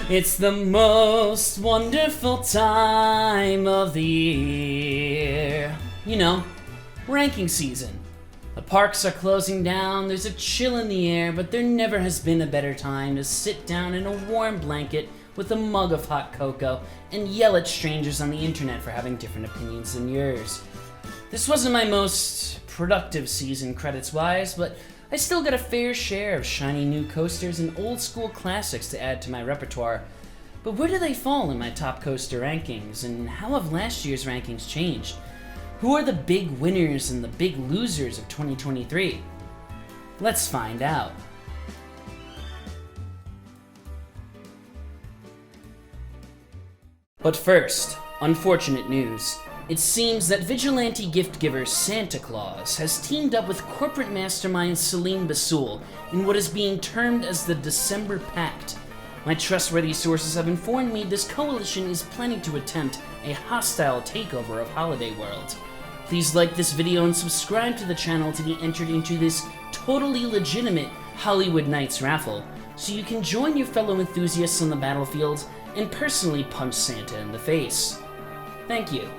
It's the most wonderful time of the year. You know, ranking season. The parks are closing down, there's a chill in the air, but there never has been a better time to sit down in a warm blanket with a mug of hot cocoa and yell at strangers on the internet for having different opinions than yours. This wasn't my most productive season credits-wise, but I still got a fair share of shiny new coasters and old school classics to add to my repertoire. But where do they fall in my top coaster rankings, and how have last year's rankings changed? Who are the big winners and the big losers of 2023? Let's find out. But first, unfortunate news. It seems that vigilante gift giver Santa Claus has teamed up with corporate mastermind Celine Bassoul in what is being termed as the December Pact. My trustworthy sources have informed me this coalition is planning to attempt a hostile takeover of Holiday World. Please like this video and subscribe to the channel to be entered into this totally legitimate Hollywood Nights raffle, so you can join your fellow enthusiasts on the battlefield and personally punch Santa in the face. Thank you.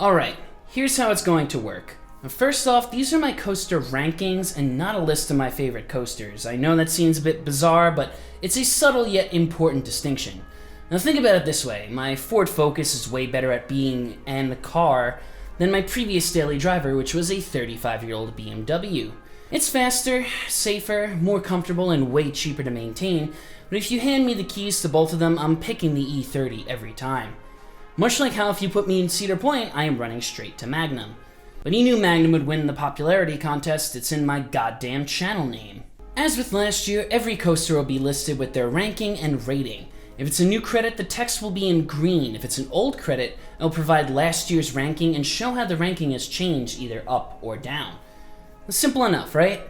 Alright, here's how it's going to work. First off, these are my coaster rankings and not a list of my favorite coasters. I know that seems a bit bizarre, but it's a subtle yet important distinction. Now think about it this way, my Ford Focus is way better at being an car than my previous daily driver, which was a 35-year-old BMW. It's faster, safer, more comfortable, and way cheaper to maintain, but if you hand me the keys to both of them, I'm picking the E30 every time. Much like how if you put me in Cedar Point, I am running straight to Magnum. But he knew Magnum would win the popularity contest, it's in my goddamn channel name. As with last year, every coaster will be listed with their ranking and rating. If it's a new credit, the text will be in green. If it's an old credit, it'll provide last year's ranking and show how the ranking has changed either up or down. Simple enough, right?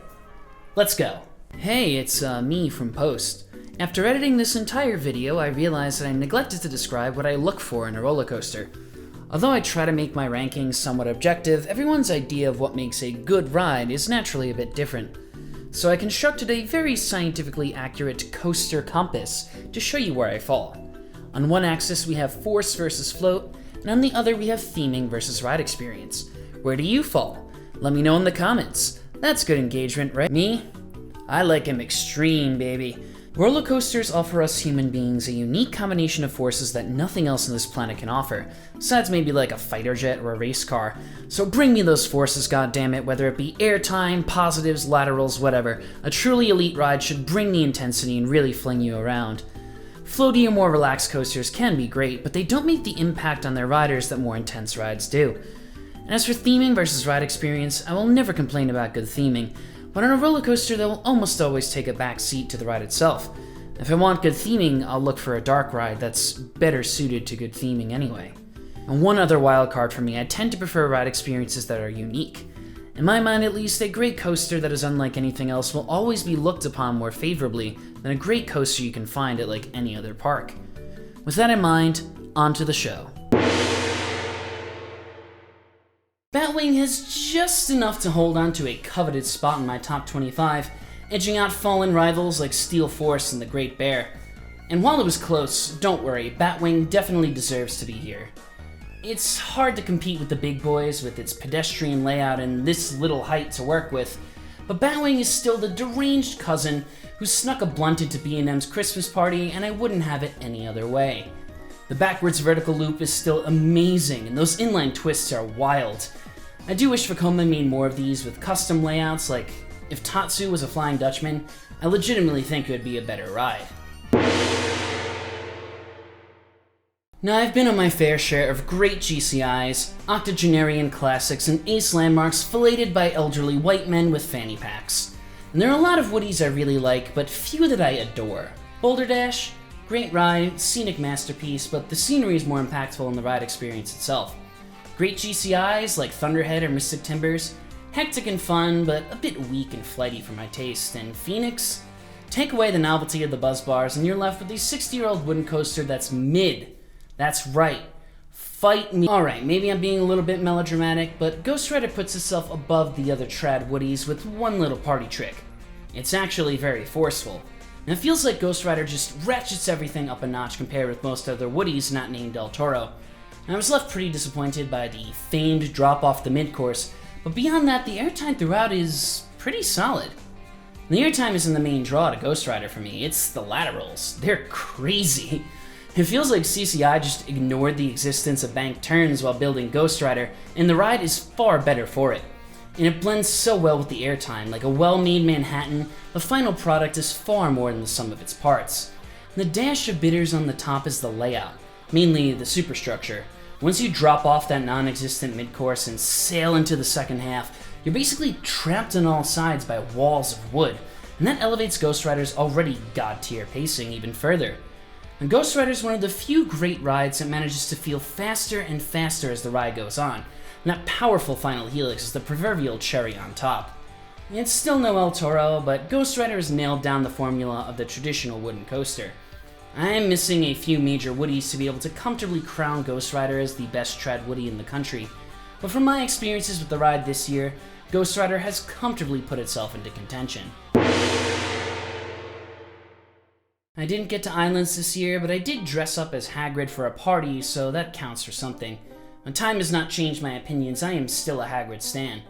Let's go. Hey, it's me from Post. After editing this entire video, I realized that I neglected to describe what I look for in a roller coaster. Although I try to make my rankings somewhat objective, everyone's idea of what makes a good ride is naturally a bit different. So I constructed a very scientifically accurate coaster compass to show you where I fall. On one axis we have force versus float, and on the other we have theming versus ride experience. Where do you fall? Let me know in the comments. That's good engagement, right? Me? I like 'em extreme, baby. Roller coasters offer us human beings a unique combination of forces that nothing else on this planet can offer, besides maybe like a fighter jet or a race car. So bring me those forces, goddammit, whether it be airtime, positives, laterals, whatever. A truly elite ride should bring the intensity and really fling you around. Floaty or more relaxed coasters can be great, but they don't make the impact on their riders that more intense rides do. And as for theming versus ride experience, I will never complain about good theming, but on a roller coaster they will almost always take a back seat to the ride itself. If I want good theming, I'll look for a dark ride that's better suited to good theming anyway. And one other wild card for me, I tend to prefer ride experiences that are unique. In my mind at least, a great coaster that is unlike anything else will always be looked upon more favorably than a great coaster you can find at like any other park. With that in mind, on to the show. Batwing has just enough to hold on to a coveted spot in my top 25, edging out fallen rivals like Steel Force and the Great Bear. And while it was close, don't worry, Batwing definitely deserves to be here. It's hard to compete with the big boys with its pedestrian layout and this little height to work with, but Batwing is still the deranged cousin who snuck a blunt into B&M's Christmas party, and I wouldn't have it any other way. The backwards vertical loop is still amazing, and those inline twists are wild. I do wish Vekoma made more of these with custom layouts, like if Tatsu was a Flying Dutchman, I legitimately think it would be a better ride. Now I've been on my fair share of great GCIs, octogenarian classics, and ace landmarks filleted by elderly white men with fanny packs. And there are a lot of Woodies I really like, but few that I adore. Boulder Dash? Great ride, scenic masterpiece, but the scenery is more impactful in the ride experience itself. Great GCIs like Thunderhead or Mystic Timbers? Hectic and fun, but a bit weak and flighty for my taste. And Phoenix? Take away the novelty of the buzz bars and you're left with a 60-year-old wooden coaster that's mid. That's right. Fight me. Alright, maybe I'm being a little bit melodramatic, but Ghost Rider puts itself above the other trad woodies with one little party trick. It's actually very forceful. And it feels like Ghost Rider just ratchets everything up a notch compared with most other woodies not named Del Toro. And I was left pretty disappointed by the famed drop off the mid-course, but beyond that, the airtime throughout is pretty solid. The airtime isn't the main draw to Ghost Rider for me, it's the laterals. They're crazy. It feels like CCI just ignored the existence of banked turns while building Ghost Rider, and the ride is far better for it. And it blends so well with the airtime, like a well-made Manhattan, the final product is far more than the sum of its parts. The dash of bitters on the top is the layout, mainly the superstructure. Once you drop off that non-existent mid-course and sail into the second half, you're basically trapped on all sides by walls of wood, and that elevates Ghost Rider's already god-tier pacing even further. And Ghost Rider is one of the few great rides that manages to feel faster and faster as the ride goes on, and that powerful final helix is the proverbial cherry on top. It's still no El Toro, but Ghost Rider has nailed down the formula of the traditional wooden coaster. I am missing a few major woodies to be able to comfortably crown Ghost Rider as the best trad woodie in the country, but from my experiences with the ride this year, Ghost Rider has comfortably put itself into contention. I didn't get to Islands this year, but I did dress up as Hagrid for a party, so that counts for something. When time has not changed my opinions, I am still a Hagrid stan.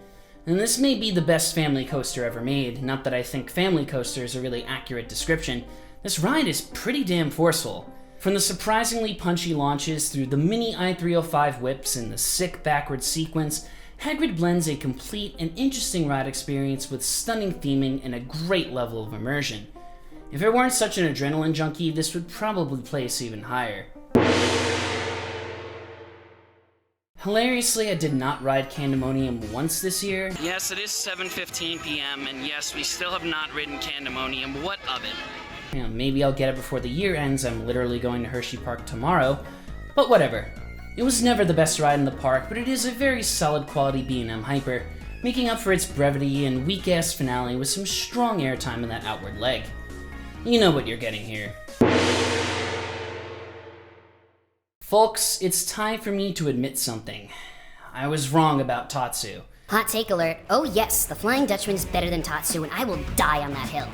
And this may be the best family coaster ever made, not that I think family coaster is a really accurate description. This ride is pretty damn forceful. From the surprisingly punchy launches through the mini I-305 whips and the sick backward sequence, Hagrid blends a complete and interesting ride experience with stunning theming and a great level of immersion. If it weren't such an adrenaline junkie, this would probably place even higher. Hilariously, I did not ride Candemonium once this year. Yes, it is 7:15 p.m., and yes, we still have not ridden Candemonium. What of it? You know, maybe I'll get it before the year ends. I'm literally going to Hershey Park tomorrow. But whatever. It was never the best ride in the park, but it is a very solid quality B&M hyper, making up for its brevity and weak-ass finale with some strong airtime in that outward leg. You know what you're getting here. Folks, it's time for me to admit something. I was wrong about Tatsu. Hot take alert. Oh yes, the Flying Dutchman is better than Tatsu, and I will die on that hill.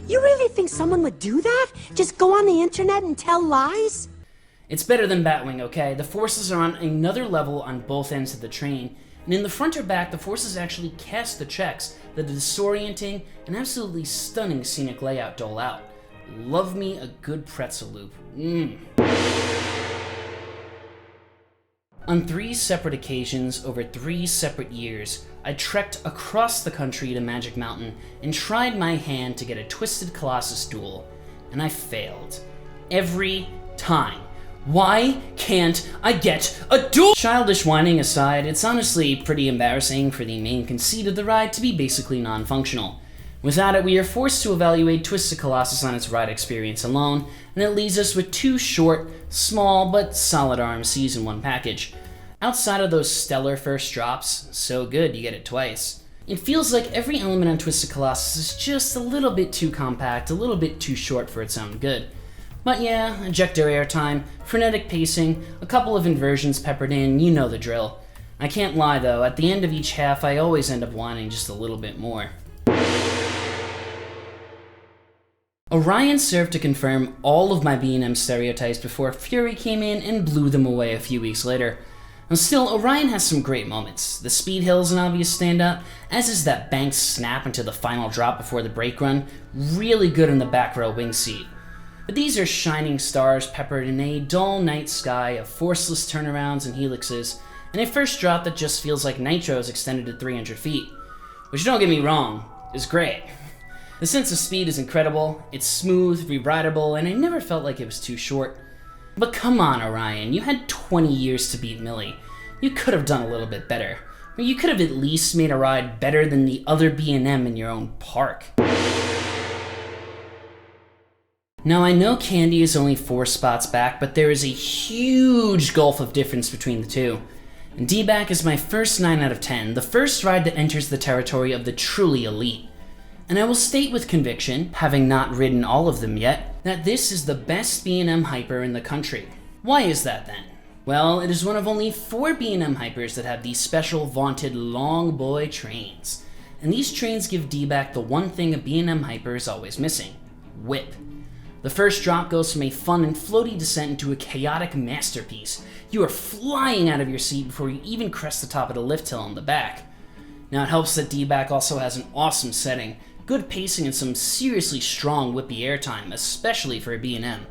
You really think someone would do that? Just go on the internet and tell lies? It's better than Batwing, okay? The forces are on another level on both ends of the train, and in the front or back, the forces actually cast the checks that the disorienting and absolutely stunning scenic layout dole out. Love me a good pretzel loop. On 3 separate occasions over 3 separate years, I trekked across the country to Magic Mountain and tried my hand to get a Twisted Colossus duel, and I failed. Every time. Why can't I get a duel? Childish whining aside, it's honestly pretty embarrassing for the main conceit of the ride to be basically non-functional. Without it, we are forced to evaluate Twisted Colossus on its ride experience alone, and it leaves us with 2 short, small, but solid arm Season 1 package. Outside of those stellar first drops, so good you get it twice. It feels like every element on Twisted Colossus is just a little bit too compact, a little bit too short for its own good. But yeah, ejector airtime, frenetic pacing, a couple of inversions peppered in, you know the drill. I can't lie though, at the end of each half I always end up whining just a little bit more. Orion served to confirm all of my B&M stereotypes before Fury came in and blew them away a few weeks later. And still, Orion has some great moments. The speed hill is an obvious standout, as is that banked snap into the final drop before the brake run, really good in the back row wing seat. But these are shining stars peppered in a dull night sky of forceless turnarounds and helixes, and a first drop that just feels like Nitro's extended to 300 feet. Which, don't get me wrong, is great. The sense of speed is incredible, it's smooth, re-rideable, and I never felt like it was too short. But come on, Orion, you had 20 years to beat Millie. You could have done a little bit better. Or you could have at least made a ride better than the other B&M in your own park. Now, I know Candy is only 4 spots back, but there is a huge gulf of difference between the two. And DBack is my first 9 out of 10, the first ride that enters the territory of the truly elite. And I will state with conviction, having not ridden all of them yet, that this is the best B&M hyper in the country. Why is that then? Well, it is one of only 4 B&M hypers that have these special vaunted long boy trains. And these trains give DBack the one thing a B&M hyper is always missing: whip. The first drop goes from a fun and floaty descent into a chaotic masterpiece. You are flying out of your seat before you even crest the top of the lift hill on the back. Now it helps that DBack also has an awesome setting, good pacing, and some seriously strong whippy airtime, especially for a B&M.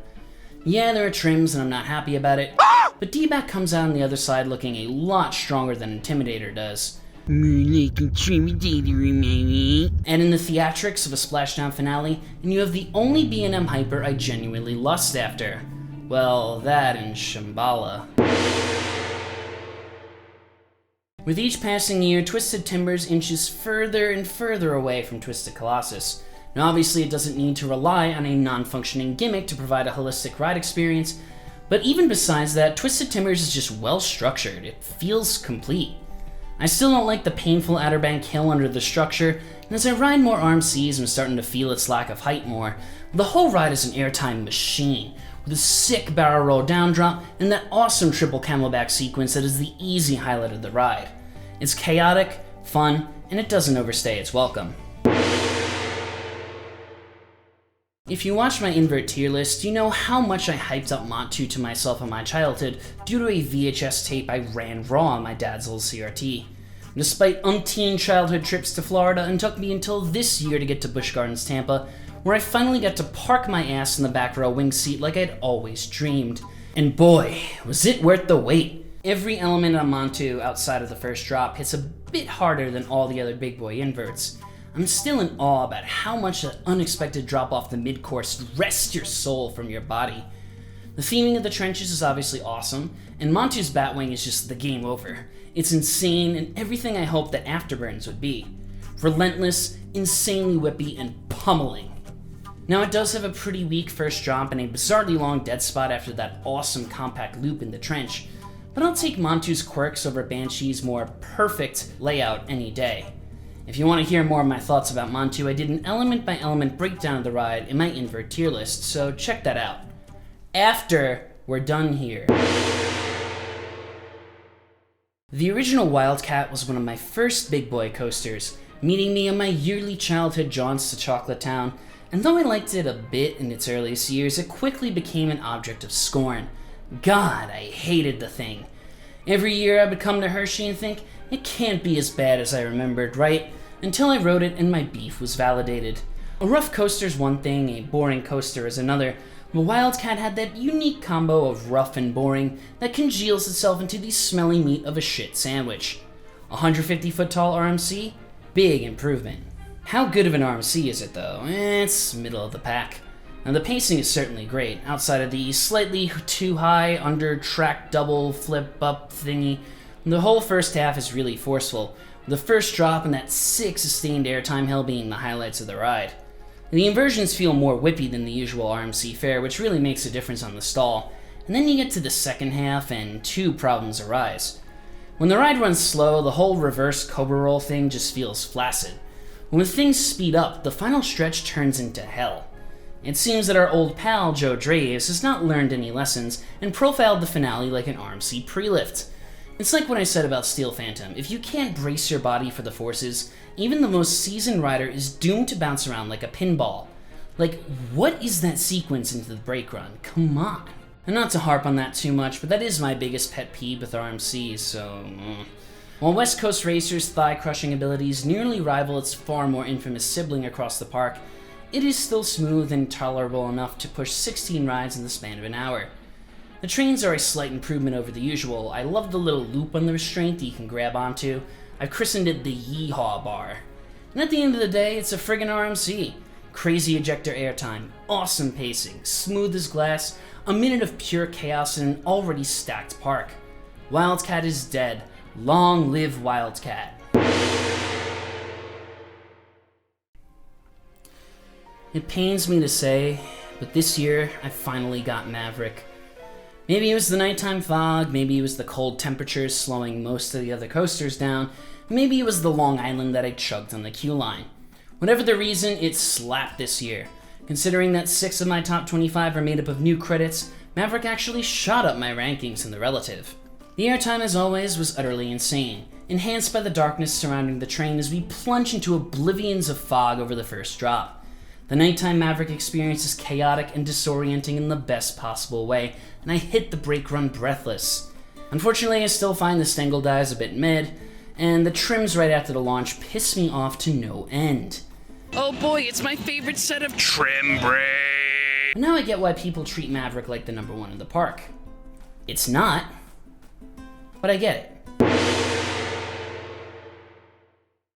Yeah, there are trims and I'm not happy about it, but DBack comes out on the other side looking a lot stronger than Intimidator does. And in the theatrics of a splashdown finale, and you have the only B&M hyper I genuinely lust after. Well, that and Shambhala. With each passing year, Twisted Timbers inches further and further away from Twisted Colossus. Now obviously it doesn't need to rely on a non-functioning gimmick to provide a holistic ride experience, but even besides that, Twisted Timbers is just well structured. It feels complete. I still don't like the painful Outer Bank hill under the structure, and as I ride more RMCs, I'm starting to feel its lack of height more. The whole ride is an airtime machine, with a sick barrel roll down drop and that awesome triple camelback sequence that is the easy highlight of the ride. It's chaotic, fun, and it doesn't overstay its welcome. If you watch my invert tier list, you know how much I hyped up Manu to myself in my childhood due to a VHS tape I ran raw on my dad's old CRT. Despite umpteen childhood trips to Florida, it took me until this year to get to Busch Gardens, Tampa, where I finally got to park my ass in the back row wing seat like I'd always dreamed. And boy, was it worth the wait. Every element on Manu outside of the first drop hits a bit harder than all the other big boy inverts. I'm still in awe about how much that unexpected drop off the mid-course wrests your soul from your body. The theming of the trenches is obviously awesome, and Manu's Batwing is just the game over. It's insane and everything I hoped that Afterburns would be. Relentless, insanely whippy, and pummeling. Now it does have a pretty weak first drop and a bizarrely long dead spot after that awesome compact loop in the trench, but I'll take Manu's quirks over Banshee's more perfect layout any day. If you want to hear more of my thoughts about Manu, I did an element-by-element breakdown of the ride in my invert tier list, so check that out. After we're done here. The original Wildcat was one of my first big boy coasters, meeting me on my yearly childhood jaunts to Chocolate Town, and though I liked it a bit in its earliest years, it quickly became an object of scorn. God, I hated the thing. Every year I would come to Hershey and think, it can't be as bad as I remembered, right? Until I rode it and my beef was validated. A rough coaster's one thing, a boring coaster is another, but Wildcat had that unique combo of rough and boring that congeals itself into the smelly meat of a shit sandwich. 150-foot tall RMC? Big improvement. How good of an RMC is it though? It's middle of the pack. Now the pacing is certainly great, outside of the slightly too high under track double flip up thingy. The whole first half is really forceful, with the first drop and that sick sustained airtime hill being the highlights of the ride. The inversions feel more whippy than the usual RMC fare, which really makes a difference on the stall, and then you get to the second half and 2 problems arise. When the ride runs slow, the whole reverse Cobra Roll thing just feels flaccid. When things speed up, the final stretch turns into hell. It seems that our old pal Joe Draves has not learned any lessons and profiled the finale like an RMC pre-lift. It's like what I said about Steel Phantom. If you can't brace your body for the forces, even the most seasoned rider is doomed to bounce around like a pinball. Like, what is that sequence into the brake run? Come on. And not to harp on that too much, but that is my biggest pet peeve with RMCs, so... While West Coast Racer's thigh-crushing abilities nearly rival its far more infamous sibling across the park, it is still smooth and tolerable enough to push 16 rides in the span of an hour. The trains are a slight improvement over the usual. I love the little loop on the restraint that you can grab onto. I've christened it the Yeehaw Bar. And at the end of the day, it's a friggin' RMC. Crazy ejector airtime, awesome pacing, smooth as glass, a minute of pure chaos in an already stacked park. Wildcat is dead. Long live Wildcat. It pains me to say, but this year I finally got Maverick. Maybe it was the nighttime fog, maybe it was the cold temperatures slowing most of the other coasters down, maybe it was the Long Island that I chugged on the queue line. Whatever the reason, it slapped this year. Considering that 6 of my top 25 are made up of new credits, Maverick actually shot up my rankings in the relative. The airtime, as always, was utterly insane, enhanced by the darkness surrounding the train as we plunge into oblivions of fog over the first drop. The nighttime Maverick experience is chaotic and disorienting in the best possible way, and I hit the brake run breathless. Unfortunately, I still find the Stengle dives a bit mid, and the trims right after the launch piss me off to no end. Oh boy, it's my favorite set of trim brakes! Now I get why people treat Maverick like the number one in the park. It's not, but I get it.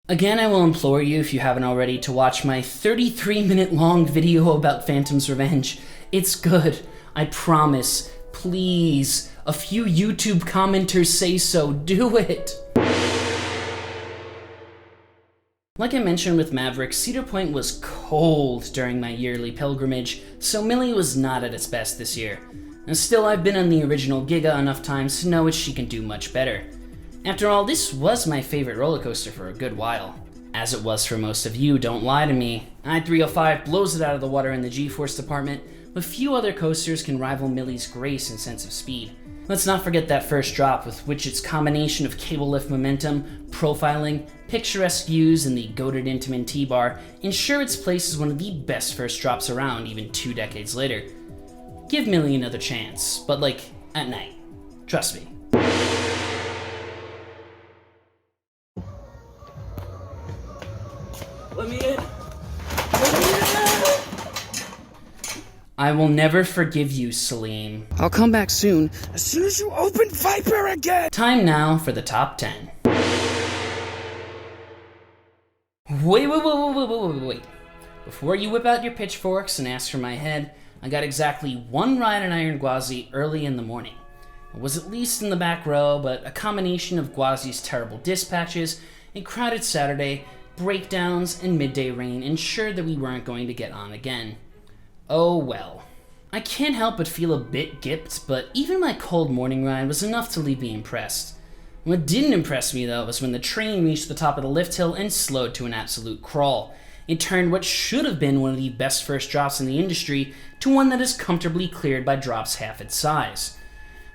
Again, I will implore you, if you haven't already, to watch my 33-minute long video about Phantom's Revenge. It's good, I promise. Please, a few YouTube commenters say so. Do it! Like I mentioned with Maverick, Cedar Point was cold during my yearly pilgrimage, so Millie was not at its best this year. And still, I've been on the original Giga enough times to know she can do much better. After all, this was my favorite roller coaster for a good while. As it was for most of you, don't lie to me. I-305 blows it out of the water in the G-Force department, but few other coasters can rival Millie's grace and sense of speed. Let's not forget that first drop, with which its combination of cable lift momentum, profiling, picturesque views, and the goated Intamin T-bar ensure its place as one of the best first drops around even 2 decades later. Give Millie another chance, but like, at night. Trust me. Let me in! I will never forgive you, Salim. I'll come back soon, as soon as you open Viper again! Time now for the top 10. Wait. Before you whip out your pitchforks and ask for my head, I got exactly one ride on Iron Gwazi early in the morning. It was at least in the back row, but a combination of Gwazi's terrible dispatches, a crowded Saturday, breakdowns, and midday rain ensured that we weren't going to get on again. Oh well. I can't help but feel a bit gipped, but even my cold morning ride was enough to leave me impressed. What didn't impress me, though, was when the train reached the top of the lift hill and slowed to an absolute crawl. It turned what should have been one of the best first drops in the industry to one that is comfortably cleared by drops half its size.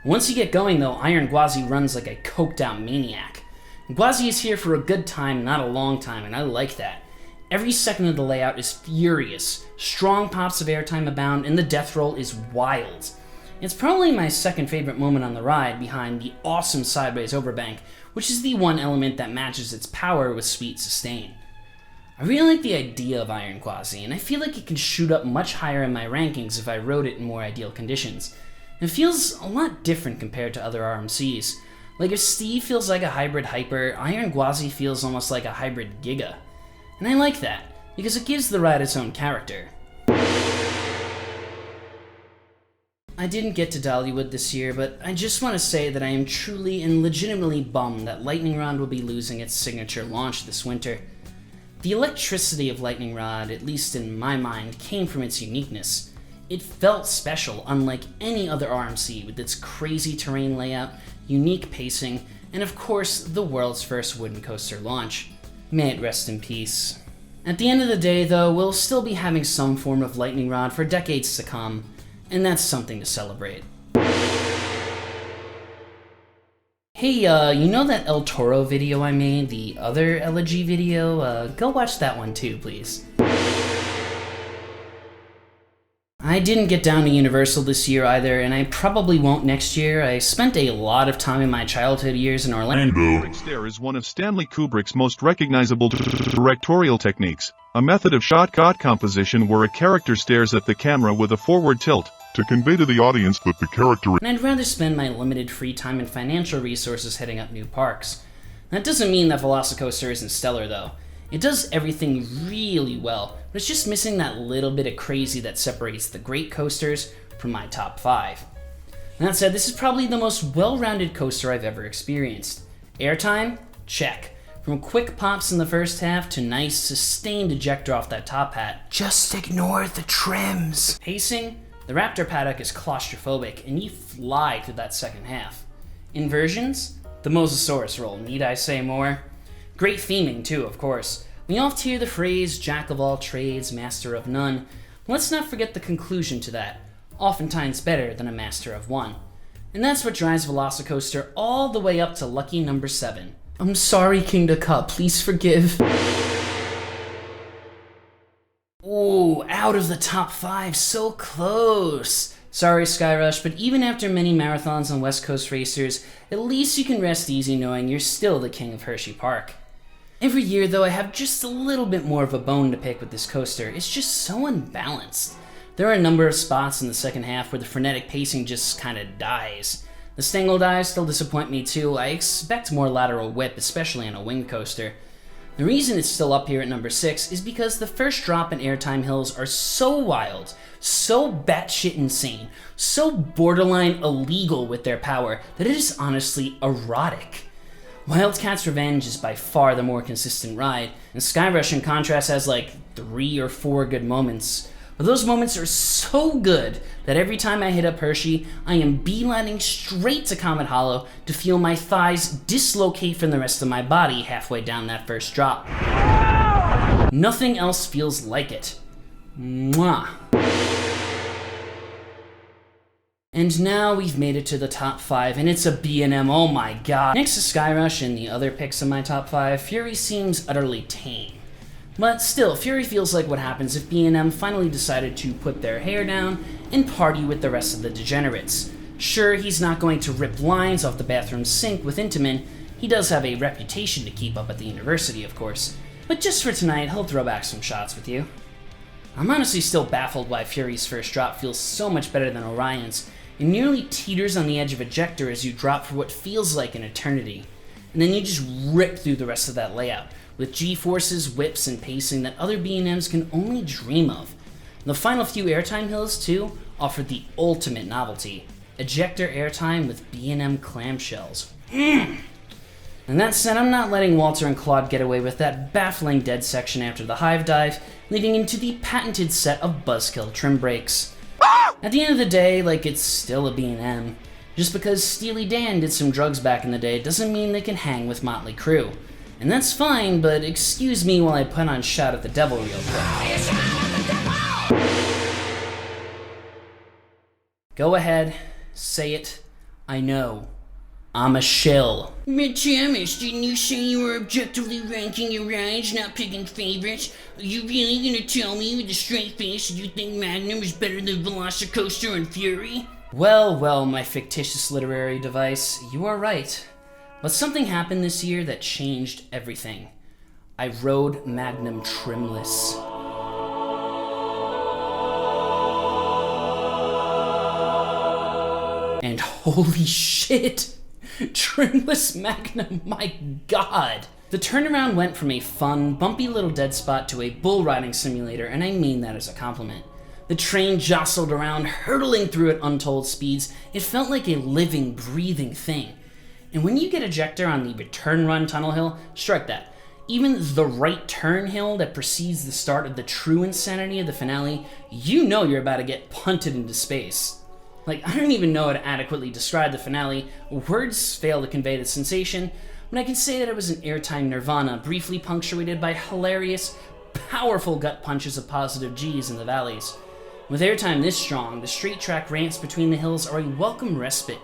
Once you get going, though, Iron Gwazi runs like a coked-out maniac. Gwazi is here for a good time, not a long time, and I like that. Every second of the layout is furious, strong pops of airtime abound, and the death roll is wild. It's probably my second favorite moment on the ride, behind the awesome sideways overbank, which is the one element that matches its power with sweet sustain. I really like the idea of Iron Gwazi, and I feel like it can shoot up much higher in my rankings if I rode it in more ideal conditions. It feels a lot different compared to other RMCs. Like if Steve feels like a hybrid Hyper, Iron Gwazi feels almost like a hybrid Giga. And I like that, because it gives the ride its own character. I didn't get to Dollywood this year, but I just want to say that I am truly and legitimately bummed that Lightning Rod will be losing its signature launch this winter. The electricity of Lightning Rod, at least in my mind, came from its uniqueness. It felt special, unlike any other RMC, with its crazy terrain layout, unique pacing, and of course, the world's first wooden coaster launch. May it rest in peace. At the end of the day, though, we'll still be having some form of Lightning Rod for decades to come, and that's something to celebrate. Hey, you know that El Toro video I made, the other elegy video? Go watch that one too, please. I didn't get down to Universal this year either, and I probably won't next year. I spent a lot of time in my childhood years in Orlando. Maverick stare is one of Stanley Kubrick's most recognizable directorial techniques, a method of shot composition where a character stares at the camera with a forward tilt, to convey to the audience that the character... And I'd rather spend my limited free time and financial resources heading up new parks. That doesn't mean that Velocicoaster isn't stellar, though. It does everything really well, but it's just missing that little bit of crazy that separates the great coasters from my top 5. And that said, this is probably the most well-rounded coaster I've ever experienced. Airtime? Check. From quick pops in the first half to nice, sustained ejector off that top hat. Just ignore the trims. Pacing? The Raptor paddock is claustrophobic, and you fly through that second half. Inversions? The Mosasaurus roll, need I say more? Great theming, too, of course. We oft hear the phrase, jack of all trades, master of none. Let's not forget the conclusion to that. oftentimes better than a master of one. And that's what drives Velocicoaster all the way up to lucky number 7. I'm sorry, Kingda Cup, please forgive. Ooh, out of the top 5, so close. Sorry, Skyrush, but even after many marathons on West Coast racers, at least you can rest easy knowing you're still the king of Hershey Park. Every year, though, I have just a little bit more of a bone to pick with this coaster. It's just so unbalanced. There are a number of spots in the second half where the frenetic pacing just kinda dies. The Stangle dives still disappoint me too. I expect more lateral whip, especially on a winged coaster. The reason it's still up here at number 6 is because the first drop and airtime hills are so wild, so batshit insane, so borderline illegal with their power that it is honestly erotic. Wildcat's Revenge is by far the more consistent ride, and Skyrush in contrast has like 3 or 4 good moments. But those moments are so good that every time I hit up Hershey, I am beelining straight to Comet Hollow to feel my thighs dislocate from the rest of my body halfway down that first drop. Nothing else feels like it. Mwah. And now we've made it to the top 5, and it's a B&M, oh my god. Next to Skyrush and the other picks in my top 5, Fury seems utterly tame. But still, Fury feels like what happens if B&M finally decided to put their hair down and party with the rest of the degenerates. Sure, he's not going to rip lines off the bathroom sink with Intamin. He does have a reputation to keep up at the university, of course. But just for tonight, he'll throw back some shots with you. I'm honestly still baffled why Fury's first drop feels so much better than Orion's. It nearly teeters on the edge of ejector as you drop for what feels like an eternity. And then you just rip through the rest of that layout, with G-forces, whips, and pacing that other B&Ms can only dream of. The final few airtime hills, too, offer the ultimate novelty. Ejector airtime with B&M clamshells. And that said, I'm not letting Walter and Claude get away with that baffling dead section after the hive dive, leading into the patented set of buzzkill trim brakes. At the end of the day, like, it's still a B&M. Just because Steely Dan did some drugs back in the day doesn't mean they can hang with Motley Crue. And that's fine, but excuse me while I put on Shout at the Devil real quick. Go ahead, say it. I know. I'm a shill. Thomas, didn't you say you were objectively ranking your rides, not picking favorites? Are you really gonna tell me with a straight face that you think Magnum is better than Velocicoaster and Fury? Well, well, my fictitious literary device, you are right. But something happened this year that changed everything. I rode Magnum trimless. And holy shit! Trimless Magnum, my god! The turnaround went from a fun, bumpy little dead spot to a bull riding simulator, and I mean that as a compliment. The train jostled around, hurtling through at untold speeds. It felt like a living, breathing thing. And when you get ejector on the return run tunnel hill, strike that. Even the right turn hill that precedes the start of the true insanity of the finale, you know you're about to get punted into space. Like, I don't even know how to adequately describe the finale. Words fail to convey the sensation, but I can say that it was an airtime nirvana, briefly punctuated by hilarious, powerful gut punches of positive G's in the valleys. With airtime this strong, the straight track ramps between the hills are a welcome respite,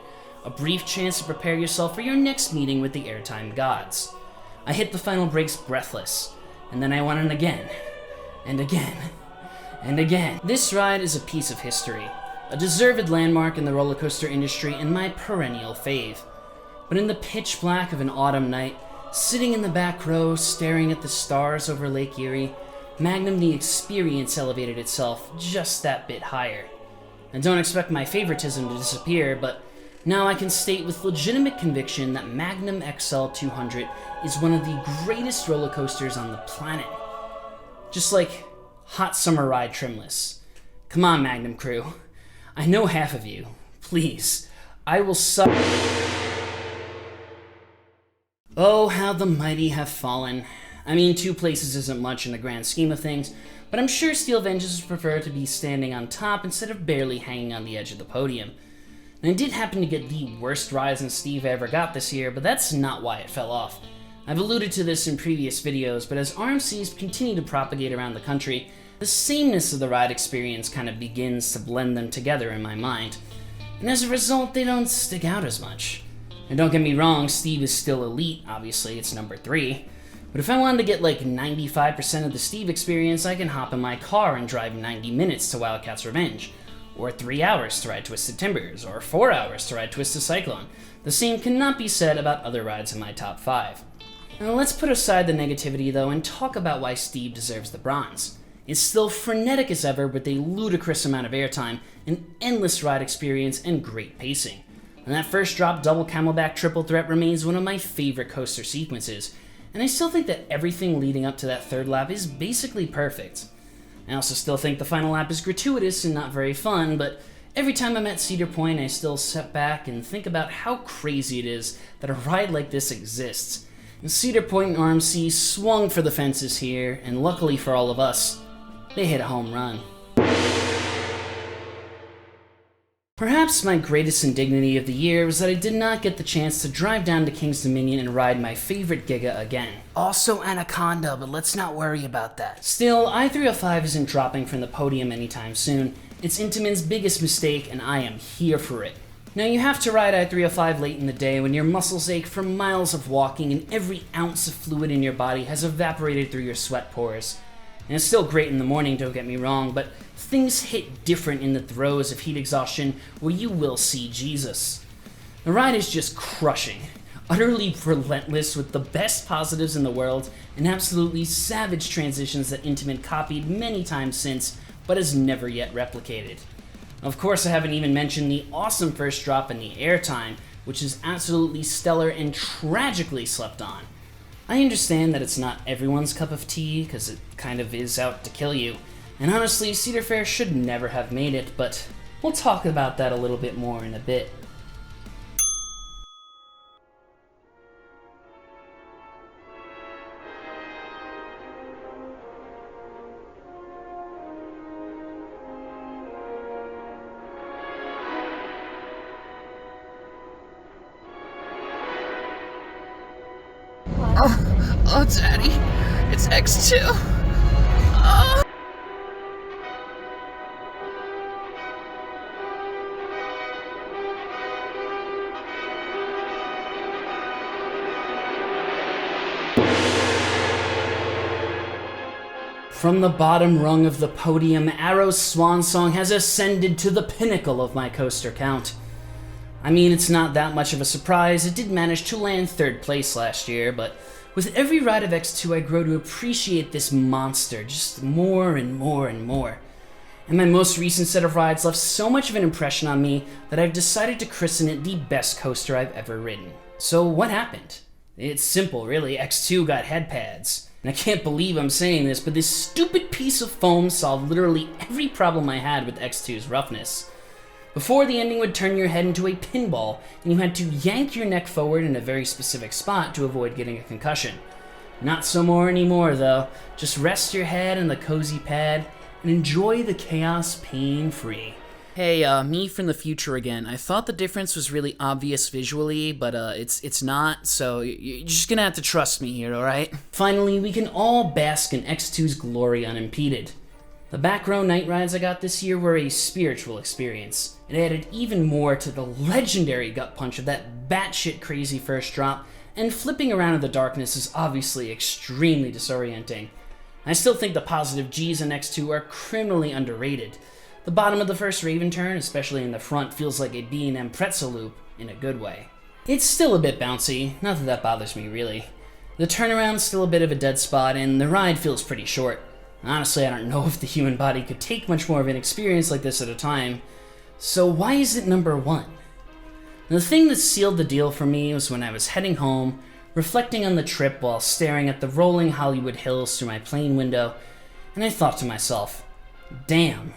a brief chance to prepare yourself for your next meeting with the airtime gods. I hit the final brakes breathless, and then I went on again, and again, and again. This ride is a piece of history, a deserved landmark in the roller coaster industry and my perennial fave. But in the pitch black of an autumn night, sitting in the back row staring at the stars over Lake Erie, Magnum the experience elevated itself just that bit higher. And don't expect my favoritism to disappear, but now I can state with legitimate conviction that Magnum XL 200 is one of the greatest roller coasters on the planet. Just like Hot Summer Ride trimless. Come on, Magnum crew. I know half of you. Please, I will suck. Oh, how the mighty have fallen. I mean, 2 places isn't much in the grand scheme of things, but I'm sure Steel Vengeance would prefer to be standing on top instead of barely hanging on the edge of the podium. And I did happen to get the worst rise in Steve I ever got this year, but that's not why it fell off. I've alluded to this in previous videos, but as RMCs continue to propagate around the country, the sameness of the ride experience kind of begins to blend them together in my mind, and as a result, they don't stick out as much. And don't get me wrong, Steve is still elite, obviously, it's number 3. But if I wanted to get like 95% of the Steve experience, I can hop in my car and drive 90 minutes to Wildcat's Revenge, or 3 hours to ride Twisted Timbers, or 4 hours to ride Twisted Cyclone. The same cannot be said about other rides in my top 5. Now let's put aside the negativity though and talk about why Steve deserves the bronze. It's still frenetic as ever with a ludicrous amount of airtime, an endless ride experience, and great pacing. And that first drop double camelback triple threat remains one of my favorite coaster sequences, and I still think that everything leading up to that third lap is basically perfect. I also still think the final lap is gratuitous and not very fun, but every time I'm at Cedar Point I still sit back and think about how crazy it is that a ride like this exists. And Cedar Point and RMC swung for the fences here, and luckily for all of us, they hit a home run. Perhaps my greatest indignity of the year was that I did not get the chance to drive down to King's Dominion and ride my favorite Giga again. Also Anaconda, but let's not worry about that. Still, I-305 isn't dropping from the podium anytime soon. It's Intamin's biggest mistake, and I am here for it. Now you have to ride I-305 late in the day when your muscles ache from miles of walking and every ounce of fluid in your body has evaporated through your sweat pores. And it's still great in the morning, don't get me wrong, but things hit different in the throes of heat exhaustion where you will see Jesus. The ride is just crushing, utterly relentless with the best positives in the world and absolutely savage transitions that Intamin copied many times since, but has never yet replicated. Of course, I haven't even mentioned the awesome first drop and the airtime, which is absolutely stellar and tragically slept on. I understand that it's not everyone's cup of tea, because it kind of is out to kill you, and honestly, Cedar Fair should never have made it, but we'll talk about that a little bit more in a bit. Oh, Daddy, it's X2. Oh. From the bottom rung of the podium, Arrow's swan song has ascended to the pinnacle of my coaster count. I mean, it's not that much of a surprise, it did manage to land 3rd place last year, but with every ride of X2 I grow to appreciate this monster just more and more and more. And my most recent set of rides left so much of an impression on me that I've decided to christen it the best coaster I've ever ridden. So what happened? It's simple, really. X2 got head pads. And I can't believe I'm saying this, but this stupid piece of foam solved literally every problem I had with X2's roughness. Before, the ending would turn your head into a pinball, and you had to yank your neck forward in a very specific spot to avoid getting a concussion. Not so more anymore, though. Just rest your head on the cozy pad and enjoy the chaos pain-free. Hey, me from the future again. I thought the difference was really obvious visually, but it's not, so you're just gonna have to trust me here, alright? Finally, we can all bask in X2's glory unimpeded. The back row night rides I got this year were a spiritual experience. It added even more to the legendary gut punch of that batshit crazy first drop, and flipping around in the darkness is obviously extremely disorienting. I still think the positive G's in X2 are criminally underrated. The bottom of the first Raven turn, especially in the front, feels like a B&M pretzel loop in a good way. It's still a bit bouncy, not that that bothers me really. The turnaround's still a bit of a dead spot, and the ride feels pretty short. Honestly, I don't know if the human body could take much more of an experience like this at a time. So why is it number 1? The thing that sealed the deal for me was when I was heading home, reflecting on the trip while staring at the rolling Hollywood hills through my plane window, and I thought to myself, damn,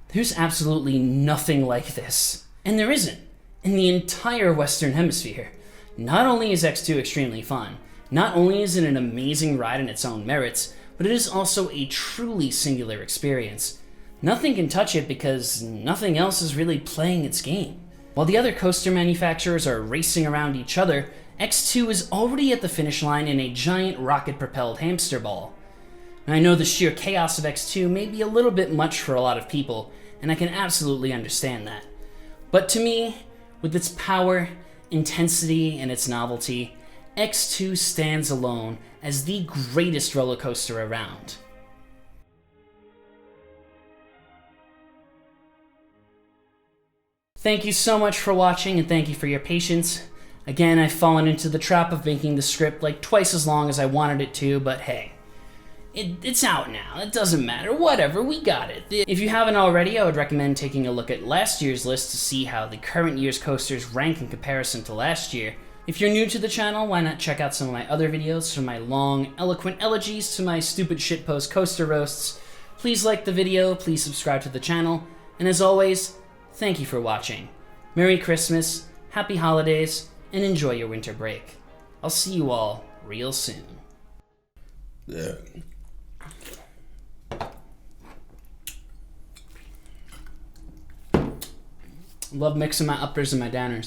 there's absolutely nothing like this. And there isn't, in the entire Western Hemisphere. Not only is X2 extremely fun, not only is it an amazing ride in its own merits, but it is also a truly singular experience. Nothing can touch it because nothing else is really playing its game. While the other coaster manufacturers are racing around each other, X2 is already at the finish line in a giant rocket-propelled hamster ball. And I know the sheer chaos of X2 may be a little bit much for a lot of people, and I can absolutely understand that. But to me, with its power, intensity, and its novelty, X2 stands alone as the greatest roller coaster around. Thank you so much for watching, and thank you for your patience. Again, I've fallen into the trap of making the script like twice as long as I wanted it to, but hey, it's out now. It doesn't matter. Whatever, we got it. If you haven't already, I would recommend taking a look at last year's list to see how the current year's coasters rank in comparison to last year. If you're new to the channel, why not check out some of my other videos, from my long, eloquent elegies to my stupid shitpost coaster roasts. Please like the video, please subscribe to the channel, and as always, thank you for watching. Merry Christmas, Happy Holidays, and enjoy your winter break. I'll see you all real soon. Yeah. Love mixing my uppers and my downers.